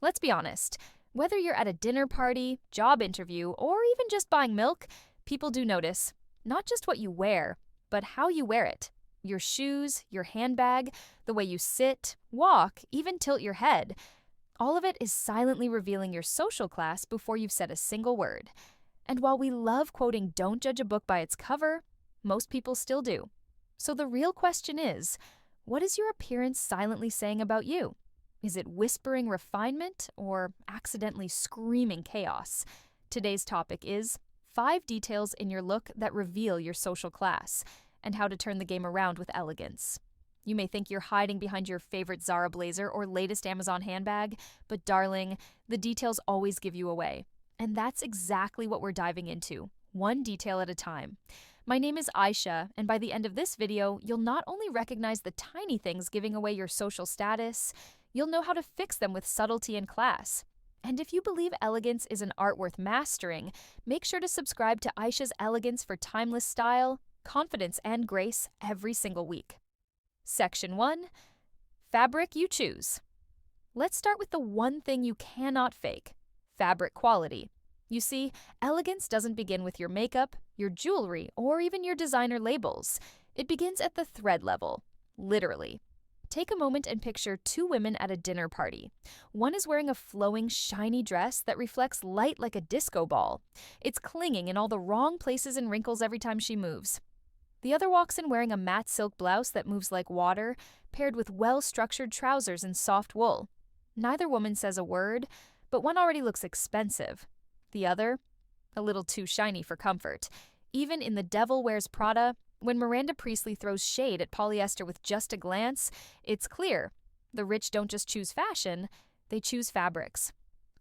Let's be honest. Whether you're at a dinner party, job interview, or even just buying milk, people do notice not just what you wear, but how you wear it. Your shoes, your handbag, the way you sit, walk, even tilt your head. All of it is silently revealing your social class before you've said a single word. And while we love quoting "don't judge a book by its cover," most people still do. So the real question is, what is your appearance silently saying about you? Is it whispering refinement or accidentally screaming chaos? Today's topic is 5 details in your look that reveal your social class, and how to turn the game around with elegance. You may think you're hiding behind your favorite Zara blazer or latest Amazon handbag, but darling, the details always give you away. And that's exactly what we're diving into, one detail at a time. My name is Ayesha, and by the end of this video, you'll not only recognize the tiny things giving away your social status, you'll know how to fix them with subtlety and class. And if you believe elegance is an art worth mastering, make sure to subscribe to Ayesha's Elegance for timeless style, confidence, and grace every single week. Section 1. Fabric you choose. Let's start with the one thing you cannot fake: fabric quality. You see, elegance doesn't begin with your makeup, your jewelry, or even your designer labels. It begins at the thread level, literally. Take a moment and picture 2 women at a dinner party. One is wearing a flowing, shiny dress that reflects light like a disco ball. It's clinging in all the wrong places and wrinkles every time she moves. The other walks in wearing a matte silk blouse that moves like water, paired with well-structured trousers and soft wool. Neither woman says a word, but one already looks expensive. The other, a little too shiny for comfort. Even in The Devil Wears Prada, when Miranda Priestly throws shade at polyester with just a glance, it's clear. The rich don't just choose fashion, they choose fabrics.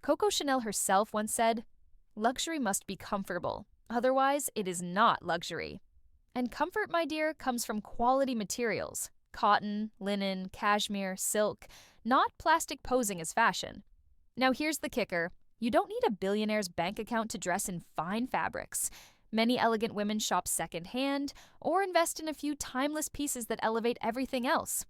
Coco Chanel herself once said, "Luxury must be comfortable, otherwise it is not luxury." And comfort, my dear, comes from quality materials: cotton, linen, cashmere, silk, not plastic posing as fashion. Now here's the kicker. You don't need a billionaire's bank account to dress in fine fabrics. Many elegant women shop secondhand or invest in a few timeless pieces that elevate everything else.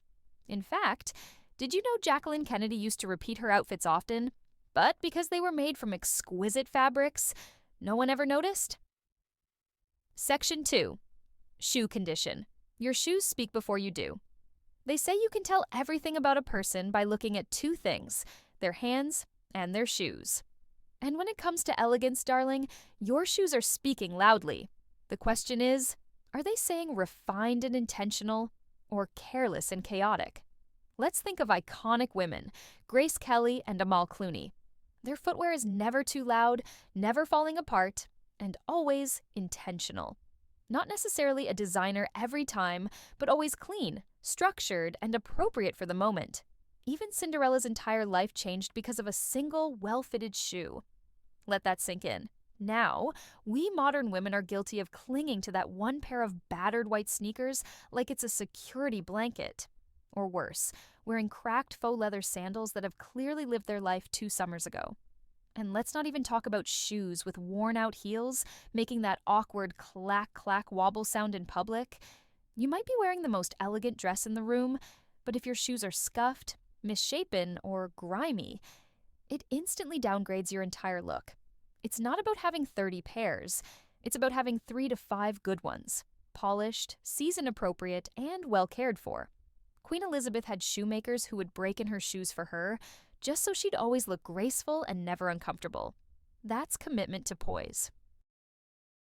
In fact, did you know Jacqueline Kennedy used to repeat her outfits often? But because they were made from exquisite fabrics, no one ever noticed? Section 2. Shoe condition. Your shoes speak before you do. They say you can tell everything about a person by looking at 2 things: their hands and their shoes. And when it comes to elegance, darling, your shoes are speaking loudly. The question is, are they saying refined and intentional, or careless and chaotic? Let's think of iconic women, Grace Kelly and Amal Clooney. Their footwear is never too loud, never falling apart, and always intentional. Not necessarily a designer every time, but always clean, structured, and appropriate for the moment. Even Cinderella's entire life changed because of a single, well-fitted shoe. Let that sink in. Now, we modern women are guilty of clinging to that one pair of battered white sneakers like it's a security blanket. Or worse, wearing cracked faux leather sandals that have clearly lived their life 2 summers ago. And let's not even talk about shoes with worn-out heels, making that awkward clack-clack wobble sound in public. You might be wearing the most elegant dress in the room, but if your shoes are scuffed, misshapen, or grimy, it instantly downgrades your entire look. It's not about having 30 pairs. It's about having 3 to 5 good ones, polished, season-appropriate, and well cared for. Queen Elizabeth had shoemakers who would break in her shoes for her, just so she'd always look graceful and never uncomfortable. That's commitment to poise.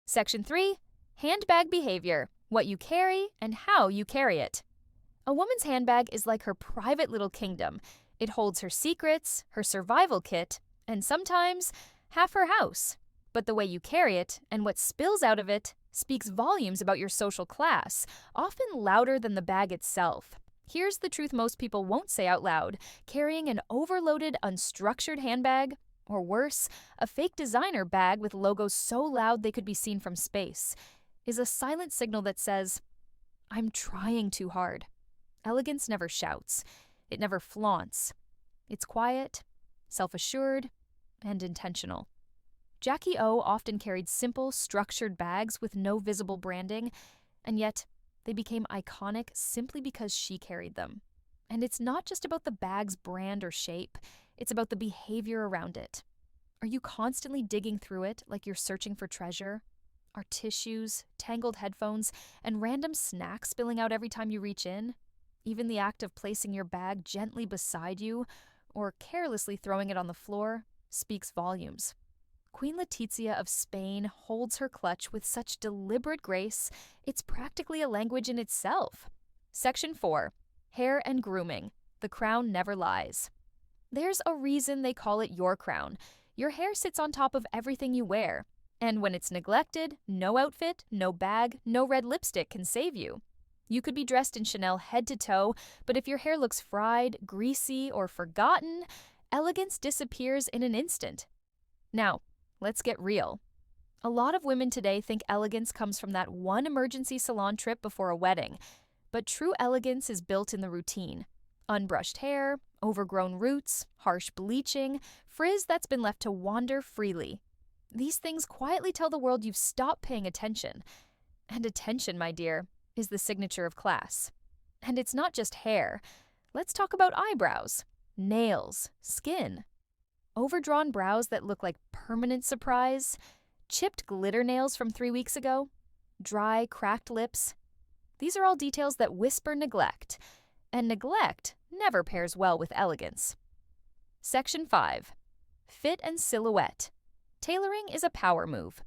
Section 3. Handbag behavior. What you carry and how you carry it. A woman's handbag is like her private little kingdom. It holds her secrets, her survival kit, and sometimes half her house. But the way you carry it and what spills out of it speaks volumes about your social class, often louder than the bag itself. Here's the truth most people won't say out loud: carrying an overloaded, unstructured handbag, or worse, a fake designer bag with logos so loud they could be seen from space, is a silent signal that says, "I'm trying too hard." Elegance never shouts. It never flaunts. It's quiet, self-assured, and intentional. Jackie O often carried simple, structured bags with no visible branding, and yet they became iconic simply because she carried them. And it's not just about the bag's brand or shape. it's about the behavior around it. Are you constantly digging through it like you're searching for treasure? Are tissues, tangled headphones, and random snacks spilling out every time you reach in? Even the act of placing your bag gently beside you, or carelessly throwing it on the floor, speaks volumes. Queen Letizia of Spain holds her clutch with such deliberate grace, it's practically a language in itself. Section 4. Hair and grooming. The crown never lies. There's a reason they call it your crown. Your hair sits on top of everything you wear. And when it's neglected, no outfit, no bag, no red lipstick can save you. You could be dressed in Chanel head to toe, but if your hair looks fried, greasy, or forgotten, elegance disappears in an instant. Now, let's get real. A lot of women today think elegance comes from that one emergency salon trip before a wedding, but true elegance is built in the routine. Unbrushed hair, overgrown roots, harsh bleaching, frizz that's been left to wander freely. These things quietly tell the world you've stopped paying attention. And attention, my dear, is the signature of class. And it's not just hair. Let's talk about eyebrows, nails, skin. Overdrawn brows that look like permanent surprise, chipped glitter nails from 3 weeks ago, dry, cracked lips. These are all details that whisper neglect, and neglect never pairs well with elegance. Section 5. Fit and silhouette. Tailoring is a power move.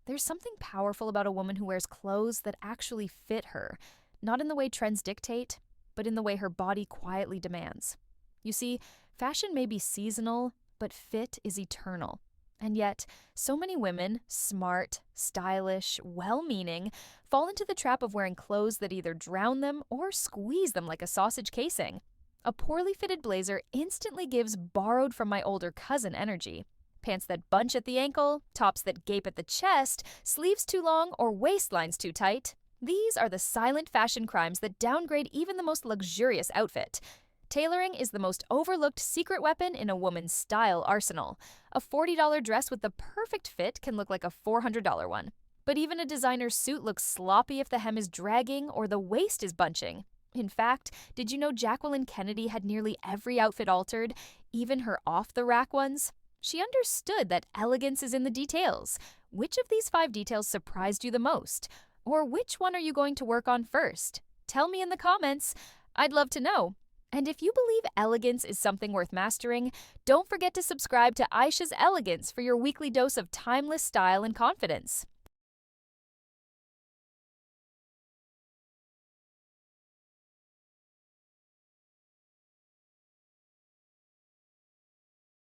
There's something powerful about a woman who wears clothes that actually fit her, not in the way trends dictate, but in the way her body quietly demands. You see, fashion may be seasonal, but fit is eternal. And yet, so many women, smart, stylish, well-meaning, fall into the trap of wearing clothes that either drown them or squeeze them like a sausage casing. A poorly fitted blazer instantly gives borrowed from my older cousin energy. Pants that bunch at the ankle, tops that gape at the chest, sleeves too long, or waistlines too tight. These are the silent fashion crimes that downgrade even the most luxurious outfit. Tailoring is the most overlooked secret weapon in a woman's style arsenal. A $40 dress with the perfect fit can look like a $400 one. But even a designer suit looks sloppy if the hem is dragging or the waist is bunching. In fact, did you know Jacqueline Kennedy had nearly every outfit altered, even her off-the-rack ones? She understood that elegance is in the details. Which of these 5 details surprised you the most? Or which one are you going to work on first? Tell me in the comments. I'd love to know. And if you believe elegance is something worth mastering, don't forget to subscribe to Ayesha's Elegance for your weekly dose of timeless style and confidence.